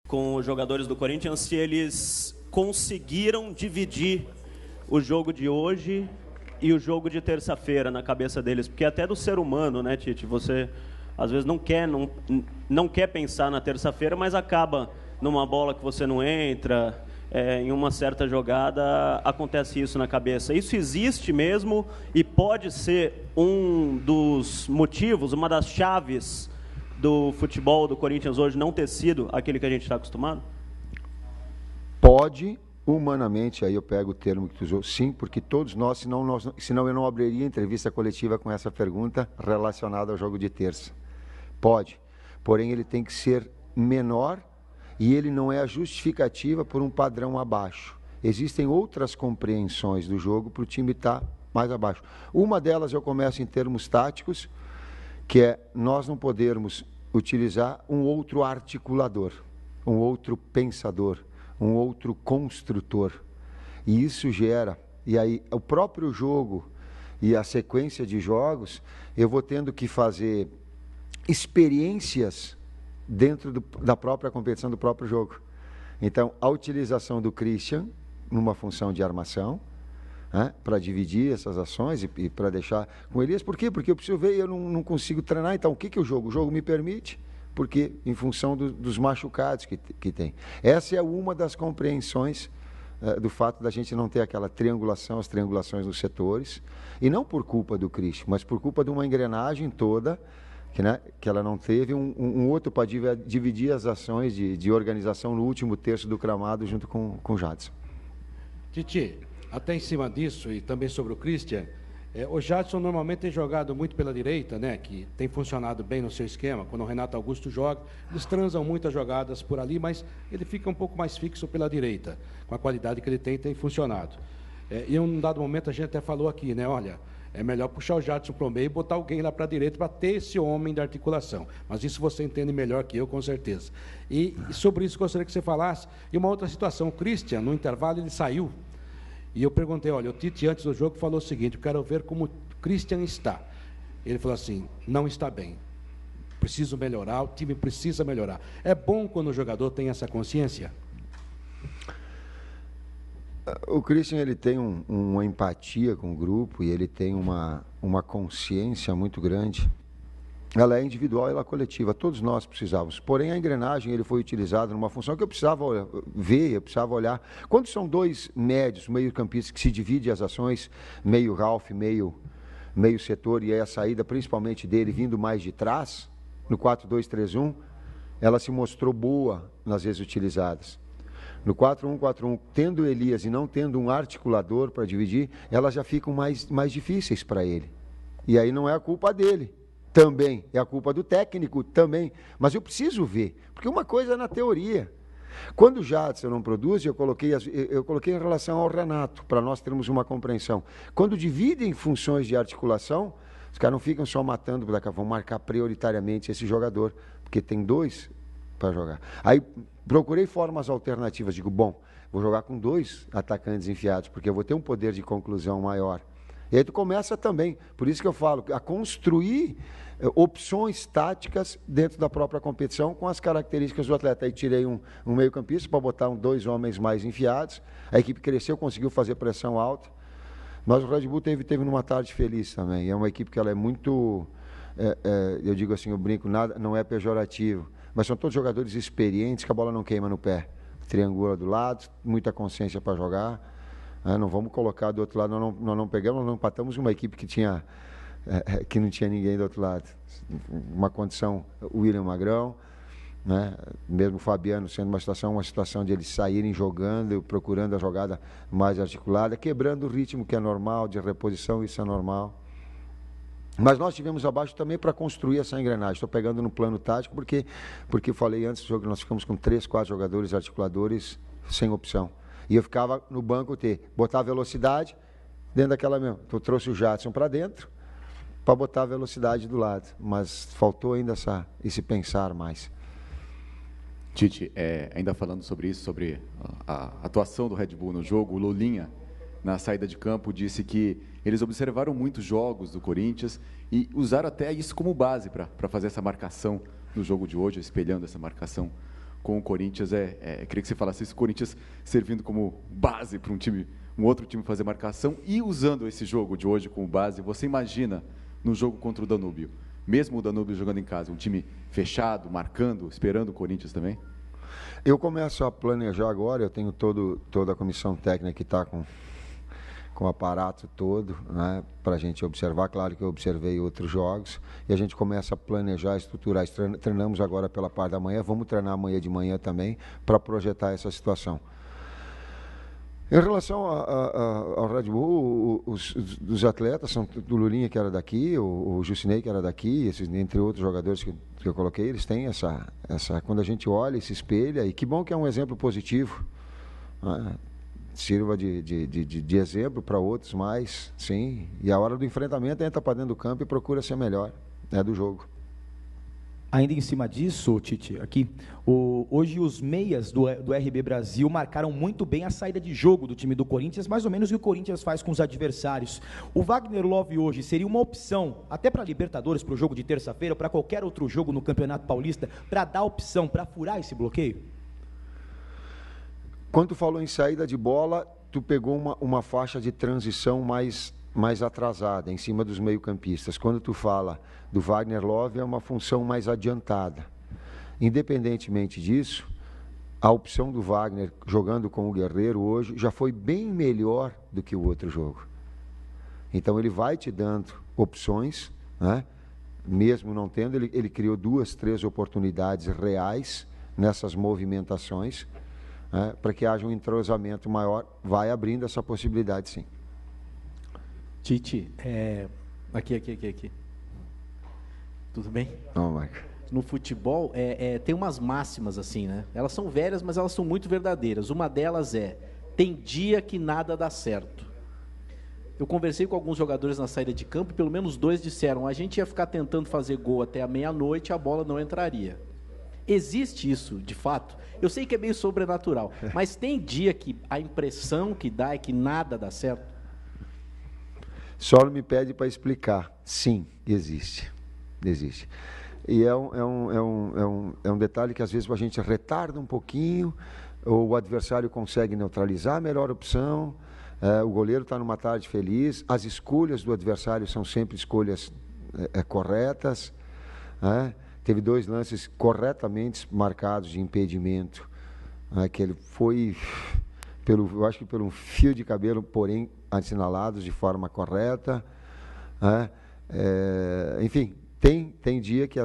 com os jogadores do Corinthians se eles conseguiram dividir o jogo de hoje e o jogo de terça-feira na cabeça deles, porque até do ser humano, né, Tite? Você às vezes não quer pensar na terça-feira, mas acaba numa bola que você não entra, em uma certa jogada, acontece isso na cabeça. Isso existe mesmo e pode ser um dos motivos, uma das chaves do futebol do Corinthians hoje não ter sido aquele que a gente está acostumado? Pode, humanamente, aí eu pego o termo que tu usou, sim, porque todos nós, senão eu não abriria entrevista coletiva com essa pergunta relacionada ao jogo de terça. Pode, porém ele tem que ser menor e ele não é a justificativa por um padrão abaixo. Existem outras compreensões do jogo para o time estar mais abaixo. Uma delas eu começo em termos táticos, que é nós não podermos utilizar um outro articulador, um outro pensador, um outro construtor. E isso gera, e aí o próprio jogo e a sequência de jogos, eu vou tendo que fazer experiências dentro da própria competição, do próprio jogo. Então, a utilização do Christian numa função de armação, né, para dividir essas ações e para deixar com Elias. Por quê? Porque eu preciso ver e eu não consigo treinar. Então, o que o jogo me permite? Porque em função dos machucados que tem. Essa é uma das compreensões do fato da gente não ter aquela triangulação, as triangulações nos setores, e não por culpa do Christian, mas por culpa de uma engrenagem toda que ela não teve um outro para dividir as ações de organização no último terço do gramado junto com o Jadson. Titi, até em cima disso e também sobre o Christian, o Jadson normalmente tem jogado muito pela direita, né, que tem funcionado bem no seu esquema. Quando o Renato Augusto joga, eles transam muitas jogadas por ali, mas ele fica um pouco mais fixo pela direita, com a qualidade que ele tem funcionado. E em um dado momento a gente até falou aqui, né, olha, é melhor puxar o Jadson para o meio e botar alguém lá para a direita para ter esse homem de articulação. Mas isso você entende melhor que eu, com certeza. E sobre isso gostaria que você falasse. E uma outra situação, o Christian, no intervalo, ele saiu. E eu perguntei, olha, o Tite antes do jogo falou o seguinte, eu quero ver como o Christian está. Ele falou assim, não está bem. Preciso melhorar, o time precisa melhorar. É bom quando o jogador tem essa consciência? O Christian, ele tem uma empatia com o grupo e ele tem uma consciência muito grande. Ela é individual e ela é coletiva, todos nós precisávamos. Porém, a engrenagem ele foi utilizada numa função que eu precisava ver, eu precisava olhar. Quando são dois médios, meio-campistas, que se dividem as ações, meio Ralf, meio setor, e aí a saída principalmente dele vindo mais de trás, no 4-2-3-1, ela se mostrou boa nas vezes utilizadas. No 4-1-4-1, tendo Elias e não tendo um articulador para dividir, elas já ficam mais difíceis para ele. E aí não é a culpa dele, também. É a culpa do técnico, também. Mas eu preciso ver, porque uma coisa é na teoria. Quando o Jadson não produz, eu coloquei em relação ao Renato, para nós termos uma compreensão. Quando dividem funções de articulação, os caras não ficam só matando, vão marcar prioritariamente esse jogador, porque tem dois para jogar. Aí procurei formas alternativas, digo, bom, vou jogar com dois atacantes enfiados, porque eu vou ter um poder de conclusão maior. E aí tu começa também, por isso que eu falo, a construir opções táticas dentro da própria competição com as características do atleta. Aí tirei um meio-campista para botar dois homens mais enfiados, a equipe cresceu, conseguiu fazer pressão alta, mas o Red Bull teve numa tarde feliz também. É uma equipe que ela é muito, eu digo assim, eu brinco, nada, não é pejorativo, mas são todos jogadores experientes que a bola não queima no pé. Triangula do lado, muita consciência para jogar. Não vamos colocar do outro lado, nós não pegamos, nós não empatamos uma equipe que não tinha ninguém do outro lado. Uma condição, o William Magrão, né? Mesmo o Fabiano sendo uma situação de eles saírem jogando, procurando a jogada mais articulada, quebrando o ritmo que é normal, de reposição, isso é normal. Mas nós tivemos abaixo também para construir essa engrenagem. Estou pegando no plano tático, porque eu falei antes do jogo que nós ficamos com 3, 4 jogadores articuladores sem opção. E eu ficava no banco botar velocidade dentro daquela mesma. Então, eu trouxe o Jadson para dentro para botar a velocidade do lado. Mas faltou ainda esse pensar mais. Tite, ainda falando sobre isso, sobre a atuação do Red Bull no jogo, o Lulinha, na saída de campo, disse que eles observaram muitos jogos do Corinthians e usaram até isso como base para fazer essa marcação no jogo de hoje, espelhando essa marcação com o Corinthians. Queria que você falasse isso, o Corinthians servindo como base para um outro time fazer marcação e usando esse jogo de hoje como base. Você imagina no jogo contra o Danúbio, mesmo o Danúbio jogando em casa, um time fechado, marcando, esperando o Corinthians também? Eu começo a planejar agora, eu tenho toda a comissão técnica que está com o aparato todo, né, para a gente observar. Claro que eu observei outros jogos, e a gente começa a planejar, estruturar. Treinamos agora pela parte da manhã, vamos treinar amanhã de manhã também, para projetar essa situação. Em relação ao Red Bull, os atletas, são do Lulinha, que era daqui, o Jusinei, que era daqui, entre outros jogadores que eu coloquei, eles têm essa... Quando a gente olha e se espelha, e que bom que é um exemplo positivo, né? Sirva de exemplo para outros mais, sim. E a hora do enfrentamento entra para dentro do campo e procura ser melhor, do jogo. Ainda em cima disso, Tite, aqui, hoje os meias do RB Brasil marcaram muito bem a saída de jogo do time do Corinthians, mais ou menos o que o Corinthians faz com os adversários. O Wagner Love hoje seria uma opção, até para a Libertadores, para o jogo de terça-feira, para qualquer outro jogo no Campeonato Paulista, para dar opção, para furar esse bloqueio? Quando tu falou em saída de bola, tu pegou uma faixa de transição mais atrasada, em cima dos meio-campistas. Quando tu fala do Wagner Love, é uma função mais adiantada. Independentemente disso, a opção do Wagner jogando com o Guerreiro hoje já foi bem melhor do que o outro jogo. Então ele vai te dando opções, né? Mesmo não tendo, ele criou 2, 3 oportunidades reais nessas movimentações, né? Para que haja um entrosamento maior, vai abrindo essa possibilidade, sim. Tite, aqui. Tudo bem? Não, Marco. No futebol, tem umas máximas assim, né? Elas são velhas, mas elas são muito verdadeiras. Uma delas tem dia que nada dá certo. Eu conversei com alguns jogadores na saída de campo e pelo menos 2 disseram: a gente ia ficar tentando fazer gol até a meia-noite e a bola não entraria. Existe isso, de fato? Eu sei que é meio sobrenatural, mas tem dia que a impressão que dá é que nada dá certo? Só me pede para explicar. Sim, existe. Existe. E é um detalhe que às vezes a gente retarda um pouquinho, ou o adversário consegue neutralizar a melhor opção, o goleiro está numa tarde feliz, as escolhas do adversário são sempre escolhas corretas, né? Teve 2 lances corretamente marcados de impedimento, que ele foi, eu acho que por um fio de cabelo, porém assinalados de forma correta, né? Enfim, tem dia que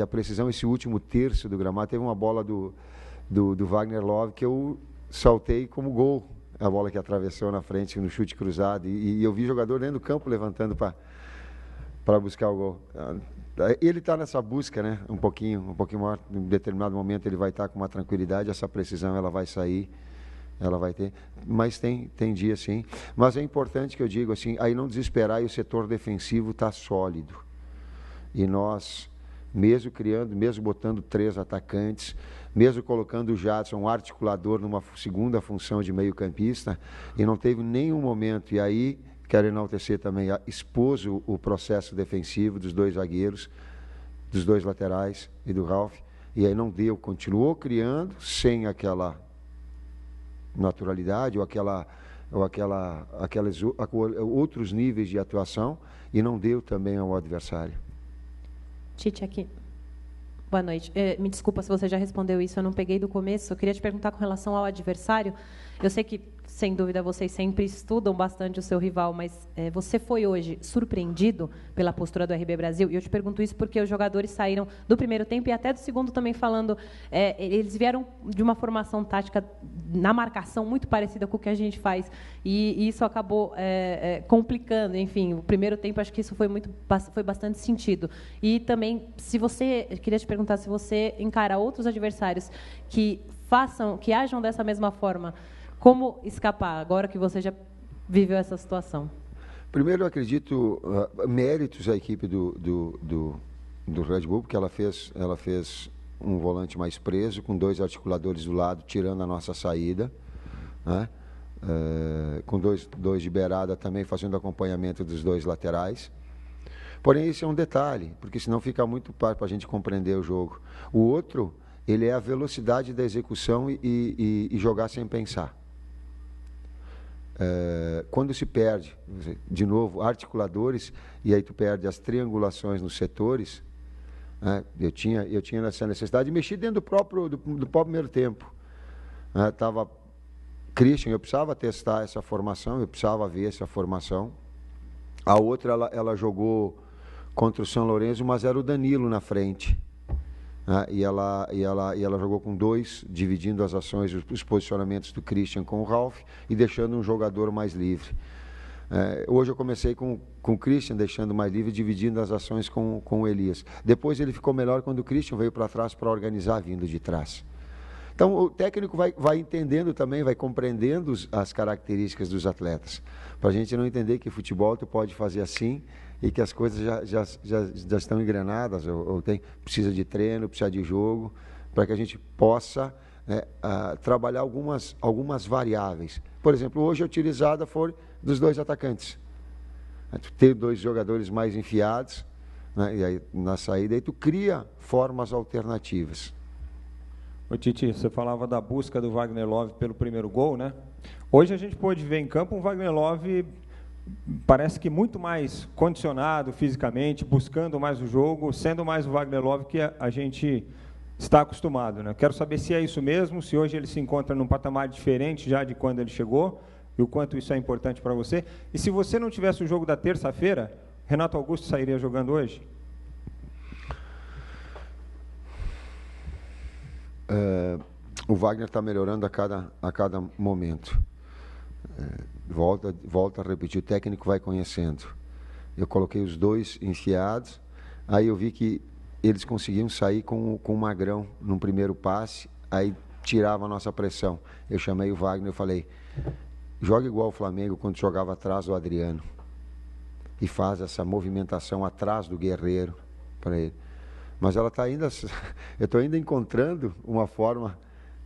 a precisão, esse último terço do gramado, teve uma bola do Wagner Love que eu saltei como gol, a bola que atravessou na frente no chute cruzado, e eu vi jogador dentro do campo levantando para buscar o gol. Ele está nessa busca, né? Um pouquinho maior, em um determinado momento ele vai estar com uma tranquilidade, essa precisão ela vai sair, ela vai ter, mas tem dia sim. Mas é importante que eu digo assim, aí não desesperar, e o setor defensivo está sólido. E nós, mesmo botando 3 atacantes, mesmo colocando o Jadson, um articulador, numa segunda função de meio-campista, e não teve nenhum momento, e aí quero enaltecer também, expôs o processo defensivo dos 2 zagueiros, dos 2 laterais e do Ralf, e aí não deu, continuou criando sem aquela naturalidade ou aqueles outros níveis de atuação, e não deu também ao adversário. Tite, aqui. Boa noite. Me desculpa se você já respondeu isso, eu não peguei do começo. Eu queria te perguntar com relação ao adversário. Eu sei que, sem dúvida, vocês sempre estudam bastante o seu rival, mas você foi hoje surpreendido pela postura do RB Brasil? E eu te pergunto isso porque os jogadores saíram do primeiro tempo e até do segundo também falando, eles vieram de uma formação tática na marcação muito parecida com o que a gente faz, e isso acabou complicando. Enfim, o primeiro tempo, acho que isso foi bastante sentido. E também, queria te perguntar se você encara outros adversários que ajam dessa mesma forma, como escapar, agora que você já viveu essa situação? Primeiro, eu acredito méritos à equipe do Red Bull, porque ela fez um volante mais preso, com 2 articuladores do lado, tirando a nossa saída, né? Com dois de beirada também, fazendo acompanhamento dos 2 laterais. Porém, esse é um detalhe, porque senão fica muito para a gente compreender o jogo. O outro ele é a velocidade da execução e jogar sem pensar. Quando se perde, de novo, articuladores, e aí tu perde as triangulações nos setores, né? Eu tinha essa necessidade de mexer dentro do próprio primeiro tempo. Tava Christian, eu precisava testar essa formação, eu precisava ver essa formação. A outra, ela jogou contra o São Lourenço, mas era o Danilo na frente. E ela jogou com 2, dividindo as ações, os posicionamentos do Christian com o Ralf e deixando um jogador mais livre. Hoje eu comecei com o Christian, deixando mais livre, dividindo as ações com o Elias. Depois ele ficou melhor quando o Christian veio para trás para organizar vindo de trás. Então o técnico vai entendendo também, vai compreendendo as características dos atletas. Para a gente não entender que futebol tu pode fazer assim e que as coisas já estão engrenadas, ou precisa de treino, precisa de jogo, para que a gente possa trabalhar algumas variáveis. Por exemplo, hoje a utilizada foi dos 2 atacantes. Ter 2 jogadores mais enfiados, né, e aí, na saída, aí tu cria formas alternativas. Ô Titi, você falava da busca do Wagner Love pelo primeiro gol, né? Hoje a gente pôde ver em campo um Wagner Love, parece que muito mais condicionado fisicamente, buscando mais o jogo, sendo mais o Wagner Love que a gente está acostumado, né? Quero saber se é isso mesmo, se hoje ele se encontra num patamar diferente já de quando ele chegou, e o quanto isso é importante para você. E se você não tivesse o jogo da terça-feira, Renato Augusto sairia jogando hoje? O Wagner está melhorando a cada momento. Volta a repetir, o técnico vai conhecendo. Eu coloquei os 2 enfiados, aí eu vi que eles conseguiam sair com o Magrão num primeiro passe, aí tirava a nossa pressão. Eu chamei o Wagner e falei, joga igual o Flamengo quando jogava atrás do Adriano. E faz essa movimentação atrás do Guerreiro para ele. Mas ela está ainda, eu estou ainda encontrando uma forma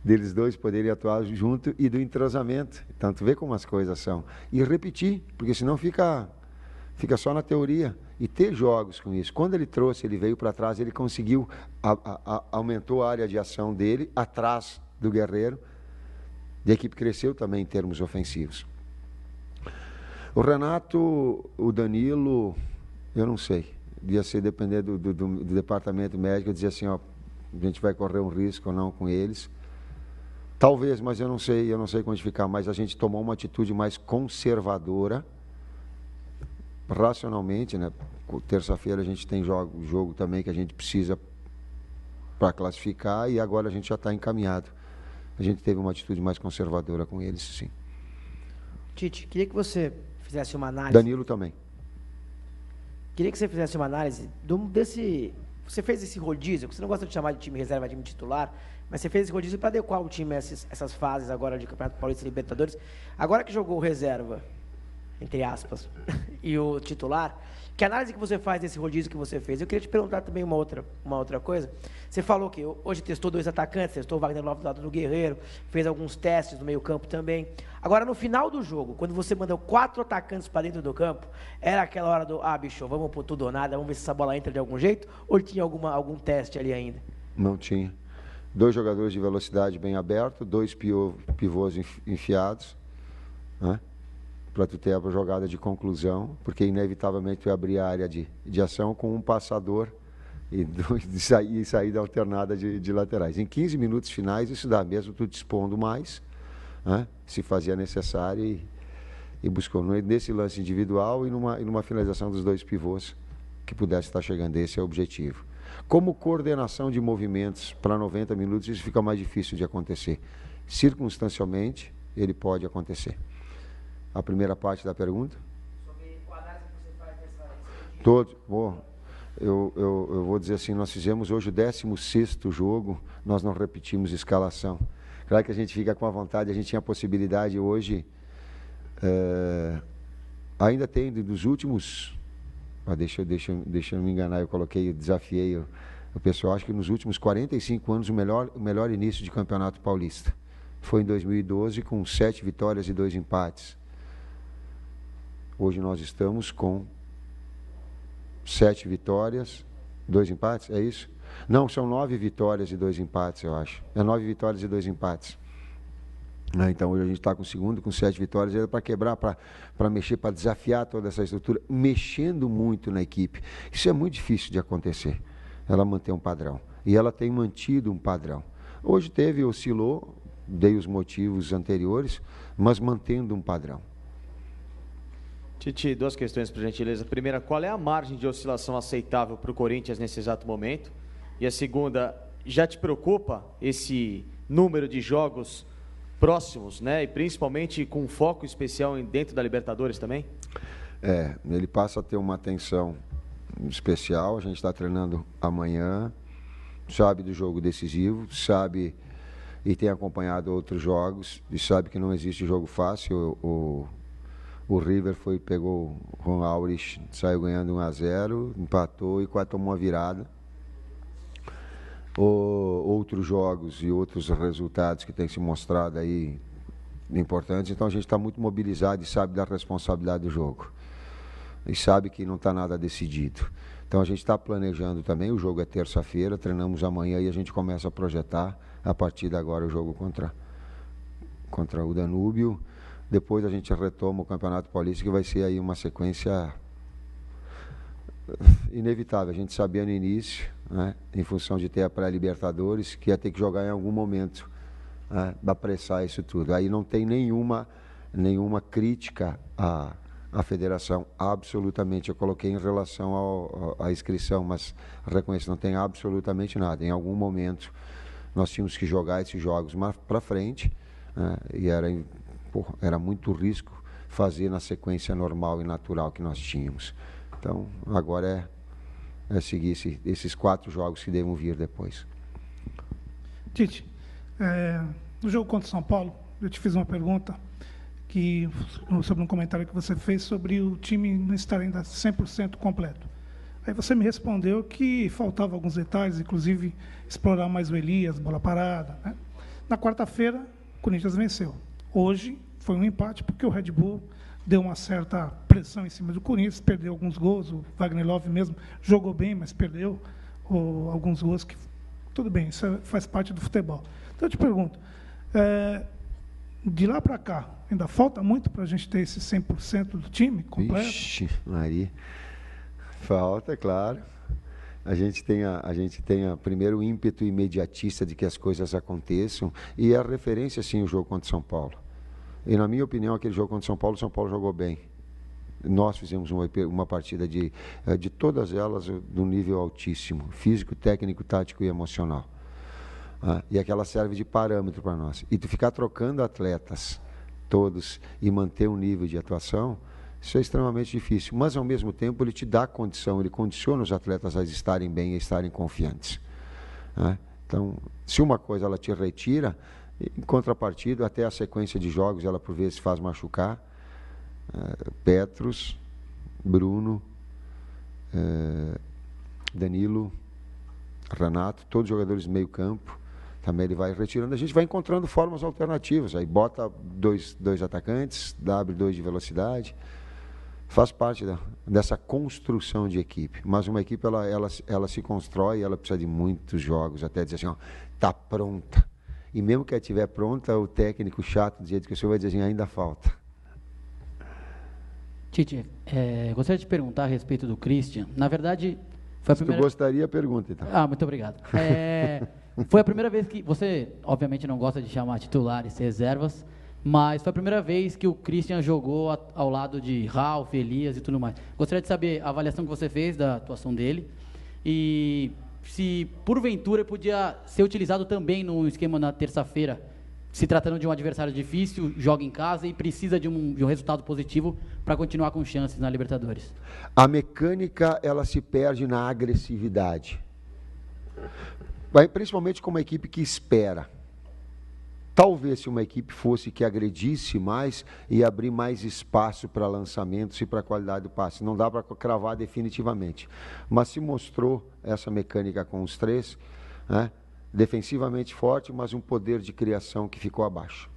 deles 2 poderem atuar junto e do entrosamento. Então, tu vê como as coisas são. E repetir, porque senão fica só na teoria. E ter jogos com isso. Quando ele veio para trás, ele conseguiu, aumentou a área de ação dele, atrás do Guerreiro. E a equipe cresceu também em termos ofensivos. O Renato, o Danilo, eu não sei. Devia ser depender do departamento médico, dizer assim, ó, a gente vai correr um risco ou não com eles. Talvez, mas eu não sei quantificar, mas a gente tomou uma atitude mais conservadora, racionalmente, né? Terça-feira a gente tem jogo também que a gente precisa para classificar e agora a gente já está encaminhado. A gente teve uma atitude mais conservadora com eles, sim. Tite, queria que você fizesse uma análise. Danilo também. Queria que você fizesse uma análise desse... Você fez esse rodízio, que você não gosta de chamar de time reserva, de time titular, mas você fez esse rodízio para adequar o time a essas fases agora de Campeonato Paulista e Libertadores. Agora que jogou o reserva, entre aspas, e o titular, que análise que você faz desse rodízio que você fez? Eu queria te perguntar também uma outra coisa. Você falou que hoje testou 2 atacantes, testou o Wagner Love do lado do Guerreiro, fez alguns testes no meio-campo também. Agora, no final do jogo, quando você mandou 4 atacantes para dentro do campo, era aquela hora do, bicho, vamos por tudo ou nada, vamos ver se essa bola entra de algum jeito? Ou tinha algum teste ali ainda? Não tinha. 2 jogadores de velocidade bem abertos, 2 pivôs enfiados, né? Para tu ter a jogada de conclusão, porque inevitavelmente tu ia abrir a área de ação com um passador e saída alternada de laterais. Em 15 minutos finais, isso dá mesmo tu dispondo mais, né? Se fazia necessário e buscou nesse lance individual e numa finalização dos 2 pivôs que pudesse estar chegando. Esse é o objetivo. Como coordenação de movimentos para 90 minutos, isso fica mais difícil de acontecer. Circunstancialmente, ele pode acontecer. A primeira parte da pergunta? Sobre o análise que você faz dessa... Todos. Eu vou dizer assim, nós fizemos hoje o 16º jogo, nós não repetimos escalação. Claro que a gente fica com a vontade, a gente tinha a possibilidade hoje, ainda tem dos últimos, deixa eu me enganar, desafiei o pessoal, acho que nos últimos 45 anos o melhor início de campeonato paulista. Foi em 2012 com 7 vitórias e 2 empates. Hoje nós estamos com 7 vitórias, 2 empates, é isso? Não, são 9 vitórias e 2 empates, eu acho. É 9 vitórias e 2 empates. Então hoje a gente está com o segundo, com 7 vitórias, era para quebrar, para mexer, para desafiar toda essa estrutura, mexendo muito na equipe. Isso é muito difícil de acontecer, ela manter um padrão. E ela tem mantido um padrão. Hoje oscilou, dei os motivos anteriores, mas mantendo um padrão. Tite, 2 questões, por gentileza. A primeira, qual é a margem de oscilação aceitável para o Corinthians nesse exato momento? E a segunda, já te preocupa esse número de jogos próximos, né? E principalmente com um foco especial dentro da Libertadores também? Ele passa a ter uma atenção especial. A gente está treinando amanhã, sabe do jogo decisivo, sabe e tem acompanhado outros jogos e sabe que não existe jogo fácil. O River pegou o Ron Aurich, saiu ganhando 1-0, empatou e quase tomou uma virada. Outros jogos e outros resultados que têm se mostrado aí importantes. Então a gente está muito mobilizado e sabe da responsabilidade do jogo. E sabe que não está nada decidido. Então a gente está planejando também, o jogo é terça-feira, treinamos amanhã e a gente começa a projetar a partir de agora o jogo contra o Danúbio. Depois a gente retoma o Campeonato Paulista, que vai ser aí uma sequência inevitável. A gente sabia no início, né, em função de ter a pré-Libertadores, que ia ter que jogar em algum momento, né, para apressar isso tudo. Aí não tem nenhuma crítica à federação, absolutamente. Eu coloquei em relação à inscrição, mas reconheço, não tem absolutamente nada. Em algum momento nós tínhamos que jogar esses jogos para frente, né, e era muito risco fazer na sequência normal e natural que nós tínhamos. Então, agora é seguir esses 4 jogos que devem vir depois. Tite, no jogo contra o São Paulo, eu te fiz uma pergunta sobre um comentário que você fez sobre o time não estar ainda 100% completo. Aí você me respondeu que faltavam alguns detalhes, inclusive explorar mais o Elias, bola parada, né? Na quarta-feira, o Corinthians venceu. Hoje foi um empate, porque o Red Bull deu uma certa pressão em cima do Corinthians, perdeu alguns gols, o Wagner Love mesmo jogou bem, mas perdeu alguns gols que... Tudo bem, isso faz parte do futebol. Então eu te pergunto, de lá para cá, ainda falta muito para a gente ter esse 100% do time completo? Ixi, Maria, falta, claro. A gente tem primeiro o ímpeto imediatista de que as coisas aconteçam, e a referência, sim, o jogo contra o São Paulo. E, na minha opinião, aquele jogo contra o São Paulo jogou bem. Nós fizemos uma partida de todas elas de um nível altíssimo, físico, técnico, tático e emocional. E aquela serve de parâmetro para nós. E tu ficar trocando atletas todos e manter um nível de atuação, isso é extremamente difícil. Mas, ao mesmo tempo, ele te dá condição, ele condiciona os atletas a estarem bem, a estarem confiantes. Então, se uma coisa ela te retira, em contrapartida, até a sequência de jogos, ela por vezes faz machucar. Petros, Bruno, Danilo, Renato, todos jogadores de meio campo, também ele vai retirando. A gente vai encontrando formas alternativas, aí bota dois atacantes, abre 2 de velocidade, faz parte dessa construção de equipe. Mas uma equipe, ela se constrói, ela precisa de muitos jogos, até dizer assim, está pronta. E mesmo que ela estiver pronta, o técnico chato, do jeito que o senhor vai dizer assim, ainda falta. Tite, gostaria de te perguntar a respeito do Christian. Na verdade, foi a primeira... Se tu gostaria, pergunta, então. Muito obrigado. Foi a primeira vez que... Você, obviamente, não gosta de chamar titulares e reservas, mas foi a primeira vez que o Christian jogou ao lado de Ralf, Elias e tudo mais. Gostaria de saber a avaliação que você fez da atuação dele e se, porventura, podia ser utilizado também no esquema na terça-feira, se tratando de um adversário difícil, joga em casa e precisa de um resultado positivo para continuar com chances na Libertadores. A mecânica, ela se perde na agressividade. Principalmente com uma equipe que espera. Talvez se uma equipe fosse que agredisse mais e abrir mais espaço para lançamentos e para a qualidade do passe. Não dá para cravar definitivamente. Mas se mostrou essa mecânica com os 3, né? Defensivamente forte, mas um poder de criação que ficou abaixo.